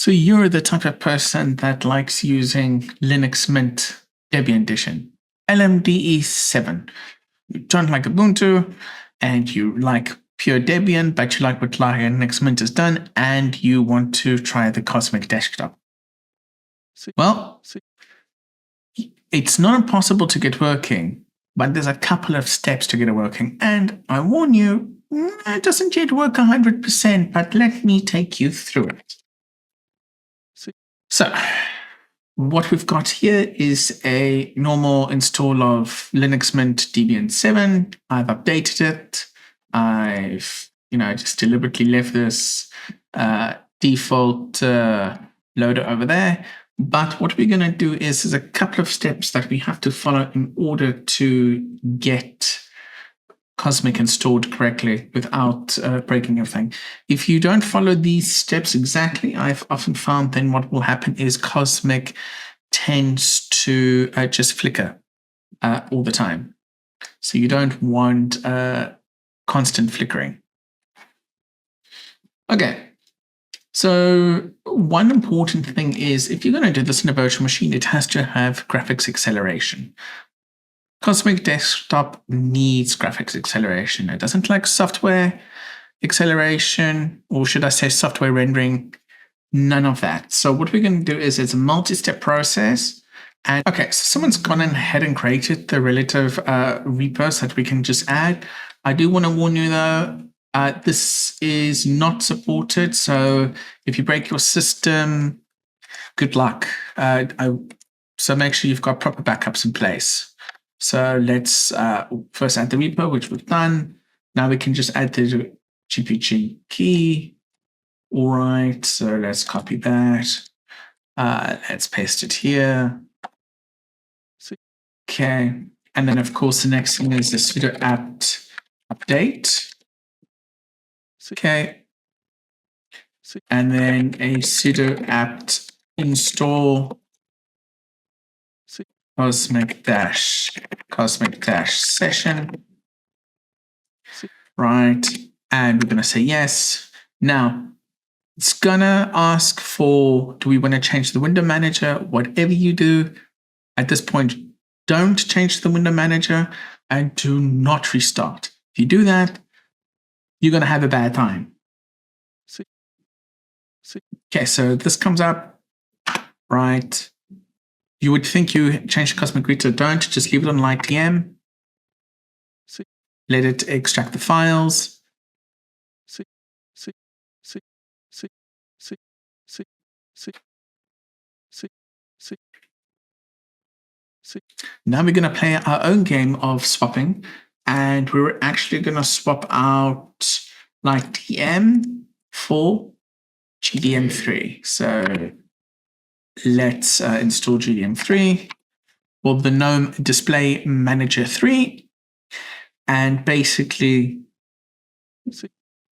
So you're the type of person that likes using Linux Mint Debian edition, LMDE 7. You don't like Ubuntu, and you like pure Debian, but you like what Linux Mint has done, and you want to try the Cosmic Desktop. Well, it's not impossible to get working, but there's a couple of steps to get it working. And I warn you, it doesn't yet work 100%, but let me take you through it. So what we've got here is a normal install of Linux Mint Debian 7. I've updated it. I've just deliberately left this default loader over there. But what we're going to do is there's a couple of steps that we have to follow in order to get Cosmic installed correctly without breaking everything. If you don't follow these steps exactly, I've often found then what will happen is Cosmic tends to just flicker all the time. So you don't want constant flickering. Okay. So one important thing is if you're going to do this in a virtual machine, it has to have graphics acceleration. Cosmic Desktop needs graphics acceleration. It doesn't like software acceleration, or should I say software rendering? None of that. So what we're going to do is it's a multi-step process. And okay, so someone's gone ahead and created the relative repos that we can just add. I do want to warn you though, this is not supported. So if you break your system, good luck. So make sure you've got proper backups in place. So let's first add the repo, which we've done. Now we can just add the GPG key. All right, so let's copy that. Let's paste it here. Okay, and then of course the next thing is the sudo apt update. Okay, and then a sudo apt install cosmic dash session. Right, and we're going to say yes. Now it's gonna ask for, do we want to change the window manager? Whatever you do at this point, don't change the window manager and do not restart. If you do that, you're going to have a bad time. Okay, so this comes up, right? You would think you changed Cosmic Router, don't, just leave it on light TM. Let it extract the files. Now we're going to play our own game of swapping, and we're actually going to swap out like TM for GDM3. So let's install GDM3 or the GNOME Display Manager 3. And basically,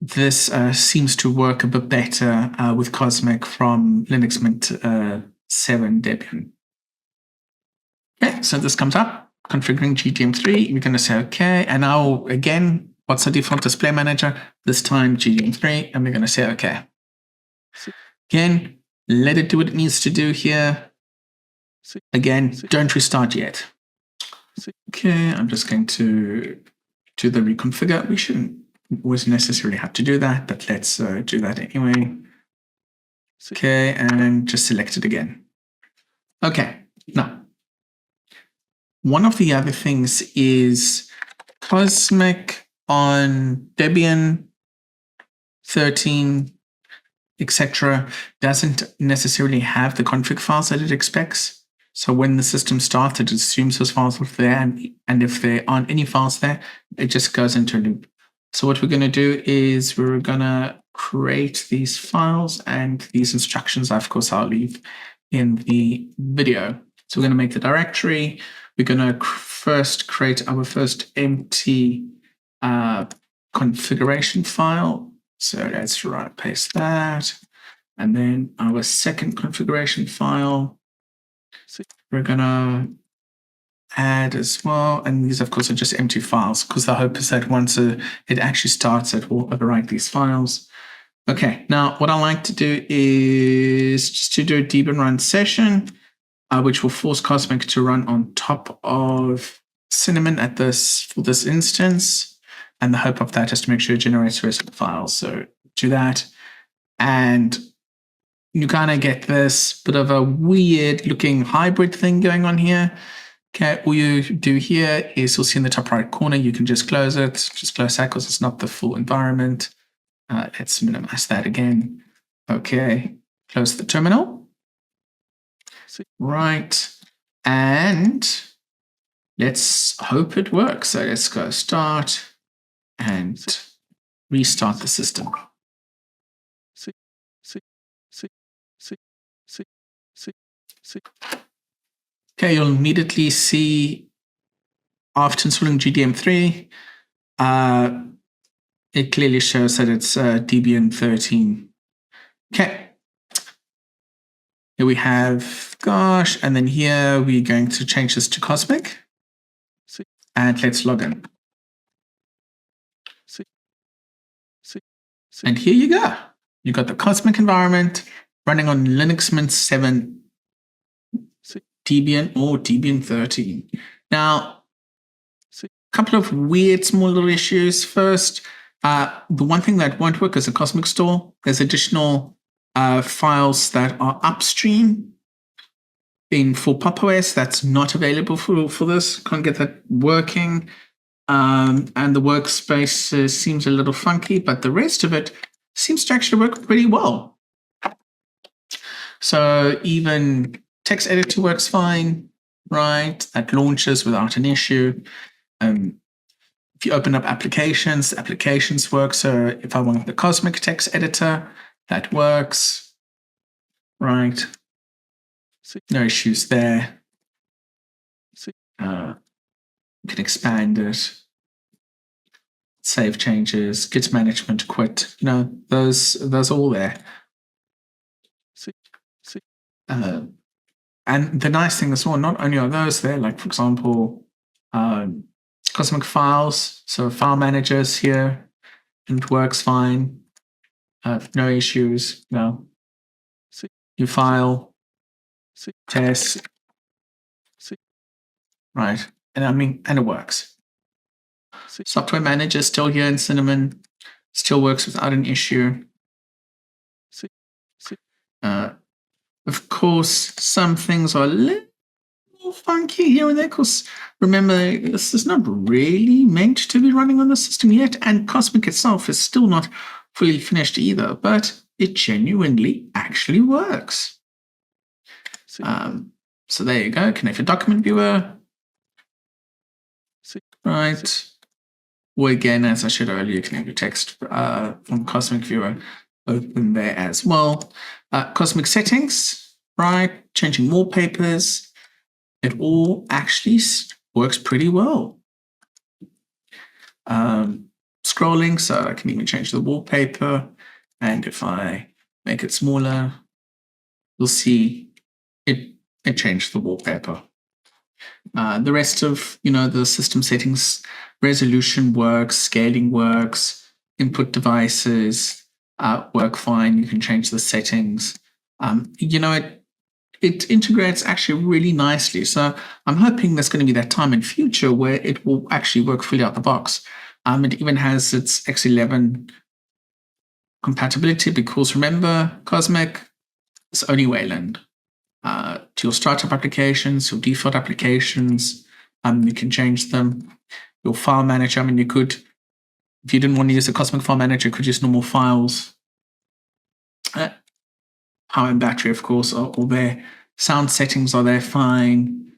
this seems to work a bit better with Cosmic from Linux Mint 7 Debian. Okay, so this comes up, configuring GDM3. We're going to say OK. And now, again, what's the default display manager? This time GDM3, and we're going to say OK. Again, let it do what it needs to do here. Again, don't restart yet. Okay, I'm just going to do the reconfigure. We shouldn't always necessarily have to do that, but let's do that anyway. Okay, and just select it again. Okay, now, one of the other things is Cosmic on Debian 13, etc. doesn't necessarily have the config files that it expects. So when the system starts, it assumes those files are there, and if there aren't any files there, it just goes into a loop. So what we're going to do is we're going to create these files, and these instructions, of course, I'll leave in the video. So we're going to make the directory. We're going to first create our first empty configuration file. So let's paste that. And then our second configuration file, we're going to add as well. And these, of course, are just empty files because the hope is that once it actually starts, it will overwrite these files. Okay, now what I like to do is just to do a Debian run session, which will force Cosmic to run on top of Cinnamon for this instance. And the hope of that is to make sure it generates the rest of the files. So do that. And you kind of get this bit of a weird looking hybrid thing going on here. Okay, all you do here is you'll see in the top right corner, you can just close it. Just close that because it's not the full environment. Let's minimize that again. Okay, close the terminal. Right, and let's hope it works. So let's go start and restart the system. Okay, you'll immediately see after installing GDM3, it clearly shows that it's Debian 13. Okay. Here we have gosh, and then here we're going to change this to Cosmic. And let's log in. And here you go. You got the Cosmic environment running on Linux Mint 7 Debian or Debian 13. Now, a couple of weird small little issues. First, the one thing that won't work is the Cosmic store. There's additional files that are upstream for Pop! OS that's not available for this. Can't get that working. And the workspace seems a little funky, but the rest of it seems to actually work pretty well. So even text editor works fine, right? That launches without an issue. If you open up applications, the applications work. So if I want the Cosmic text editor, that works, right? No issues there. You can expand it, save changes, git management, quit. You know, those are all there. And the nice thing as well, not only are those there, like for example, Cosmic files, so file managers here, and it works fine. No issues. No. You file, test, right? And and it works. Software manager still here in Cinnamon, still works without an issue. Of course, some things are a little funky here and there, because remember, this is not really meant to be running on the system yet, and Cosmic itself is still not fully finished either, but it genuinely actually works. So there you go, connect your document viewer. Right. Or again, as I showed earlier, connect your text from Cosmic Viewer, open there as well. Cosmic settings, right? Changing wallpapers. It all actually works pretty well. Scrolling, so I can even change the wallpaper. And if I make it smaller, you'll see it changed the wallpaper. The rest of, the system settings, resolution works, scaling works, input devices work fine. You can change the settings. It integrates actually really nicely. So I'm hoping there's going to be that time in future where it will actually work fully out the box. It even has its X11 compatibility, because remember, Cosmic is only Wayland. To your startup applications, your default applications, you can change them. Your file manager, you could, if you didn't want to use the Cosmic file manager, you could use normal files. Power and battery, of course, are all there. Sound settings are there fine.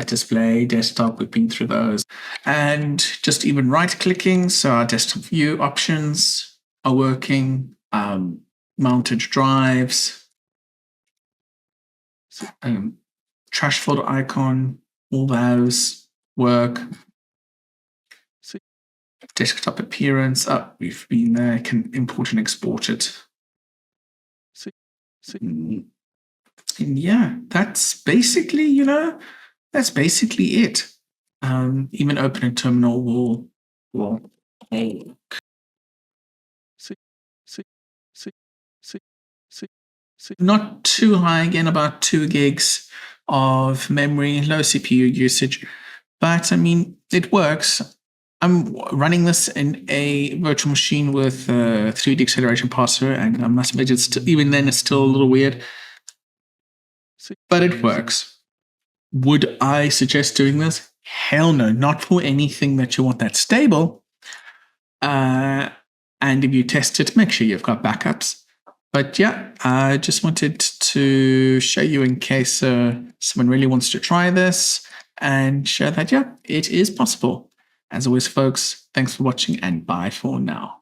Display, desktop, we've been through those. And just even right-clicking, so our desktop view options are working. Mounted drives. Trash folder icon, all those work. Desktop appearance, we've been there, can import and export it. And yeah, that's basically, that's basically it. Even open a terminal will So not too high, again, about 2 gigs of memory, low CPU usage. But I mean, it works. I'm running this in a virtual machine with 3D acceleration processor, and I must admit, even then, it's still a little weird. But it works. Would I suggest doing this? Hell no, not for anything that you want that stable. And if you test it, make sure you've got backups. But yeah, I just wanted to show you in case someone really wants to try this and show that, yeah, it is possible. As always, folks, thanks for watching and bye for now.